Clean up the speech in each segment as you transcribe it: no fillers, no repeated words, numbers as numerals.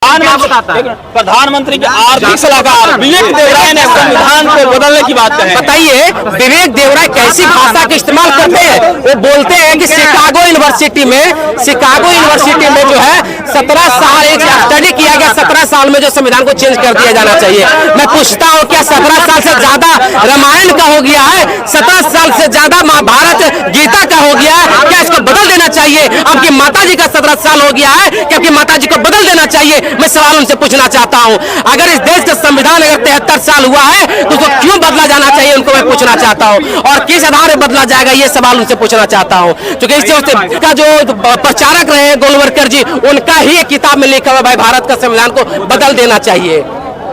प्रधानमंत्री के आर्थिक सलाहकार विवेक देवराय ने संविधान को बदलने की बात कही। बताइए विवेक देवराय कैसी भाषा का इस्तेमाल करते हैं। वो बोलते हैं कि शिकागो यूनिवर्सिटी में जो है 17 साल एक स्टडी किया गया, 17 साल में जो संविधान को चेंज कर दिया जाना चाहिए। मैं पूछता हूँ क्या 17 साल से ज्यादा रामायण का हो गया है, 17 साल से ज्यादा महाभारत गीता का हो गया है, क्या इसको बदल देना चाहिए? आपकी माता जी का 17 साल हो गया है, क्या आपकी माता जी को बदल देना चाहिए? मैं सवाल उनसे पूछना चाहता हूं। अगर इस देश का संविधान अगर 73 साल हुआ है तो उसको क्यों बदला जाना चाहिए, उनको मैं पूछना चाहता हूं। और किस आधार पर बदला जाएगा ये सवाल उनसे पूछना चाहता हूं। क्योंकि इससे का जो प्रचारक रहे गोलवलकर जी, उनका ही किताब में लिखा हुआ भाई भारत का संविधान को बदल देना चाहिए।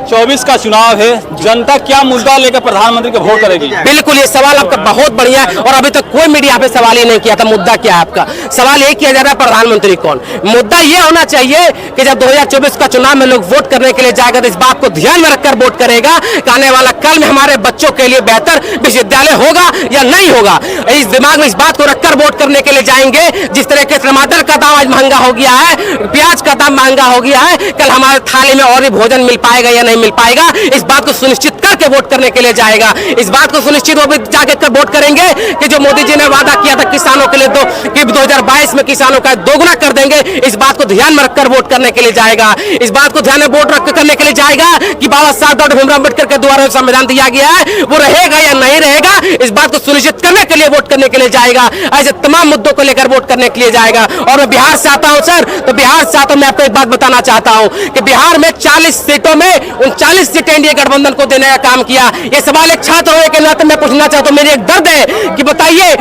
24 का चुनाव है, जनता क्या मुद्दा लेकर प्रधानमंत्री को वोट करेगी? बिल्कुल, ये सवाल आपका बहुत बढ़िया है और अभी तक कोई मीडिया पे सवाल ही नहीं किया था। मुद्दा क्या है आपका? सवाल ये किया जा रहा है प्रधानमंत्री कौन। मुद्दा ये होना चाहिए कि जब 2024 का चुनाव में लोग वोट करने के लिए जाएगा तो इस बात को ध्यान में रखकर वोट करेगा कि आने वाला कल में हमारे बच्चों के लिए बेहतर विश्वविद्यालय होगा या नहीं होगा। इस दिमाग में इस बात को रखकर वोट करने के लिए जाएंगे। जिस तरह के टमाटर का दाम आज महंगा हो गया है, प्याज का दाम महंगा हो गया है, कल हमारे थाली में और भी भोजन मिल पाएगा या नहीं मिल पाएगा, इस बात को सुनिश्चित करके वोट करने के लिए जाएगा। इस बात को सुनिश्चित जाके कर वोट करेंगे कि जो मोदी जी ने वादा किया था किसानों के लिए कि 2022 में किसानों का दोगुना कर देंगे, इस बात को ध्यान में रखकर वोट करने के लिए जाएगा। इस बात को ध्यान में वोट रख करने के लिए जाएगा कि बाबा साहब डॉक्टर भीमराव अम्बेडकर के द्वारा संविधान दिया गया है वो रहेगा या नहीं रहेगा, इस बात को सुनिश्चित करने के लिए वोट करने के लिए जाएगा। ऐसे तमाम मुद्दों को लेकर वोट करने के लिए जाएगा। और मैं बिहार से आता हूं सर, तो बिहार से आता हूं, मैं आपको एक बात बताना चाहता हूं कि बिहार में 40 सीटों में 39 सीटें एनडीए गठबंधन को देने का काम किया। ये सवाल एक छात्र होने के नाते मैं पूछना चाहता हूं, मेरी एक दर्द है कि बताइए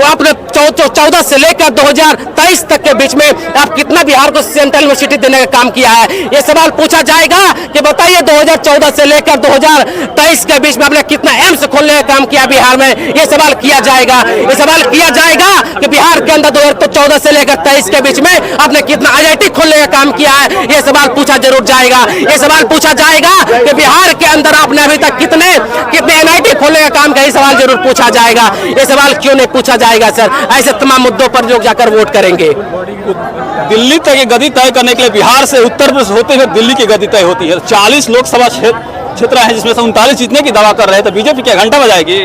आपने 14 से लेकर 2023 तक के बीच में आप कितना बिहार को सेंट्रल यूनिवर्सिटी देने का काम किया है। ये सवाल पूछा जाएगा कि बताइए 2014 से लेकर 2023 के बीच में आपने कितना एम्स खोलने का काम किया बिहार में। ये सवाल किया जाएगा। ये सवाल किया जाएगा कि बिहार के अंदर 2014 से लेकर 23 के बीच में आपने कितना IIT खोलने का काम किया है। ये सवाल पूछा जरूर जाएगा। ये सवाल पूछा जाएगा कि बिहार के अंदर आपने अभी तक कितने NIT खोलने का काम किया, ये सवाल जरूर पूछा जाएगा। ये सवाल क्यों नहीं पूछा जाएगा सर? ऐसे तमाम मुद्दों पर लोग जाकर वोट करेंगे। दिल्ली तक की गति तय करने के लिए बिहार से उत्तर प्रदेश होते हुए दिल्ली की गति तय होती है। 40 लोकसभा क्षेत्र है जिसमें से 39 जीतने की दावा कर रहे हैं, तो बीजेपी क्या घंटा बजाएगी?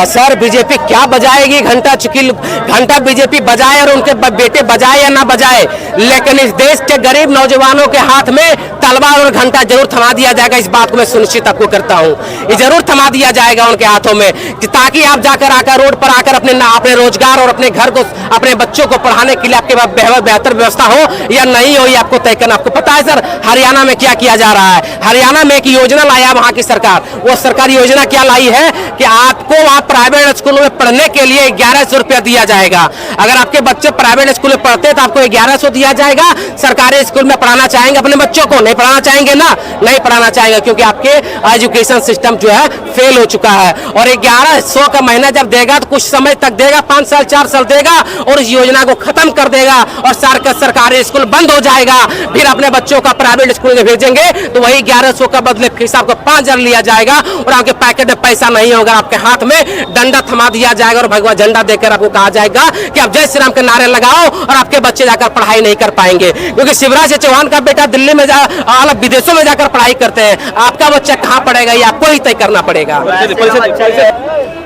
सर बीजेपी क्या बजाएगी घंटा? चूंकि घंटा बीजेपी बजाए और उनके बेटे बजाए या ना बजाए, लेकिन इस देश के गरीब नौजवानों के हाथ में तलवार और घंटा जरूर थमा दिया जाएगा। इस बात को मैं सुनिश्चित आपको करता हूं, ये जरूर थमा दिया जाएगा उनके हाथों में, ताकि आप जाकर आकर रोड पर आकर अपने रोजगार और अपने घर को, अपने बच्चों को पढ़ाने के लिए आपके पास बेहतर व्यवस्था हो या नहीं हो, ये आपको तय करना। आपको पता है सर हरियाणा में क्या किया जा रहा है? हरियाणा में एक योजना लाया वहां की सरकार। वो सरकारी योजना क्या लाई है कि आपको प्राइवेट स्कूलों में पढ़ने के लिए 1100 रुपया दिया जाएगा। अगर आपके बच्चे प्राइवेट स्कूल में पढ़ते हैं तो आपको 1100 दिया जाएगा। सरकारी स्कूल में पढ़ाना चाहेंगे अपने बच्चों को? नहीं पढ़ाना चाहेंगे ना, नहीं पढ़ाना चाहेंगे, क्योंकि आपके एजुकेशन सिस्टम जो है फेल हो चुका है। और 1100 का महीना जब देगा तो कुछ समय तक देगा, 5 साल 4 साल देगा और इस योजना को खत्म कर देगा और सरकारी स्कूल बंद हो जाएगा। फिर अपने बच्चों का प्राइवेट स्कूल में भेजेंगे तो वही 1100 का बदले फीस आपको 5000 लिया जाएगा और आपके पैकेट में पैसा नहीं होगा। आपके हाथ में डंडा थमा दिया जाएगा और भगवा झंडा देकर आपको कहा जाएगा कि आप जय श्री राम के नारे लगाओ और आपके बच्चे जाकर पढ़ाई नहीं कर पाएंगे, क्योंकि शिवराज चौहान का बेटा दिल्ली में अलग विदेशों में जाकर पढ़ाई करते हैं। आपका बच्चा कहां पढ़ेगा ये आपको ही तय करना पड़ेगा।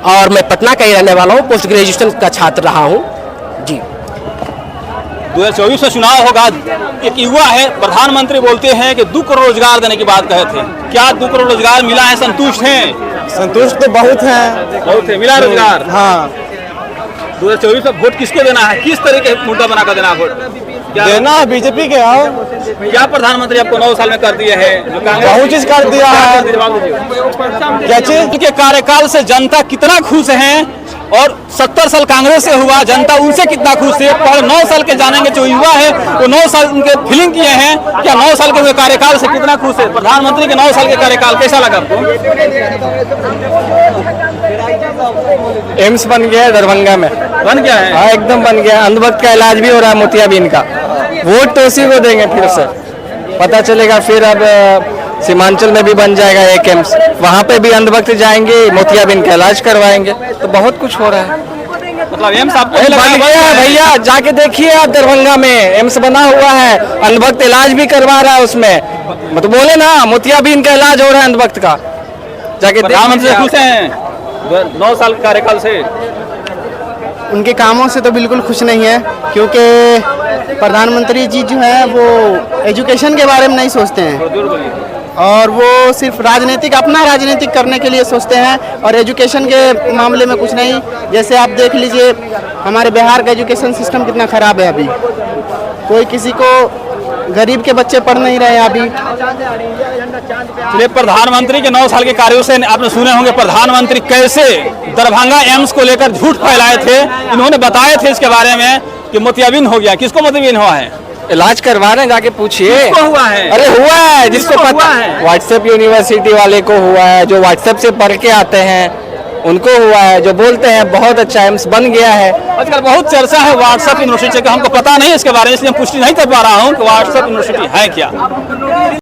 और मैं पटना का ही रहने वाला हूँ, पोस्ट ग्रेजुएशन का छात्र रहा हूँ जी। 2024 में चुनाव होगा, एक युवा है, प्रधानमंत्री बोलते हैं कि 2 करोड़ रोजगार देने की बात कहे थे। क्या 2 करोड़ रोजगार मिला है? संतुष्ट हैं? संतुष्ट तो बहुत है, मिला रोजगार। हाँ। 2024 में वोट किसको देना है? किस तरीके के मुद्दा बनाकर देना है वोट? देना है बीजेपी के। आओ, क्या प्रधानमंत्री आपको 9 साल में कर दिए हैं? बहुत चीज कर दिया है। क्या चीज? उनके कार्यकाल से जनता कितना खुश है और 70 साल कांग्रेस से हुआ, जनता उनसे कितना खुश है? पर 9 साल के जानेंगे जो युवा है वो 9 साल उनके फीलिंग किए हैं, क्या 9 साल के कार्यकाल से कितना खुश है? प्रधानमंत्री के 9 साल के कार्यकाल कैसा लगा आपको? एम्स बन गया है दरभंगा में। बन गया है? हाँ एकदम बन गया। अंधभक्त का इलाज भी हो रहा है मोतियाबिंद का। वोट तो उसी को देंगे, फिर से पता चलेगा। फिर अब सीमांचल में भी बन जाएगा एक एम्स, वहाँ पे भी अंधभक्त जाएंगे, मोतियाबिंद का इलाज करवाएंगे। तो बहुत कुछ हो रहा है। मतलब एम्स आपको बन लगा गया है भैया, जाके देखिए आप दरभंगा में एम्स बना हुआ है, अंधभक्त इलाज भी करवा रहा है उसमें। मतलब बोले ना मोतियाबिंद का इलाज हो रहा है अंधभक्त का, जाके प्रधानमंत्री से देखिए खुश हैं 9 साल के कार्यकाल से? उनके कामों से तो बिल्कुल खुश नहीं है, क्योंकि प्रधानमंत्री जी जो है वो एजुकेशन के बारे में नहीं सोचते हैं और वो सिर्फ अपना राजनीतिक करने के लिए सोचते हैं और एजुकेशन के मामले में कुछ नहीं। जैसे आप देख लीजिए हमारे बिहार का एजुकेशन सिस्टम कितना ख़राब है, अभी कोई किसी को गरीब के बच्चे पढ़ नहीं रहे हैं अभी। चलिए, प्रधानमंत्री के 9 साल के कार्यों से आपने सुने होंगे प्रधानमंत्री कैसे दरभंगा एम्स को लेकर झूठ फैलाए थे। इन्होंने बताए थे इसके बारे में कि मोतियाबिंद हो गया। किसको मोतियाबिंद हुआ है? इलाज करवा रहे हैं, जाके पूछिए। किसको हुआ है? अरे हुआ है, जिसको किसको पता हुआ है? व्हाट्सएप यूनिवर्सिटी वाले को हुआ है, जो व्हाट्सएप से पढ़ के आते हैं उनको हुआ है, जो बोलते हैं बहुत अच्छा एम्स बन गया है। आजकल बहुत चर्चा है व्हाट्सएप यूनिवर्सिटी का, हमको पता नहीं इसके बारे में, इसलिए पुष्टि नहीं कर पा रहा हूँ कि व्हाट्सएप यूनिवर्सिटी है क्या।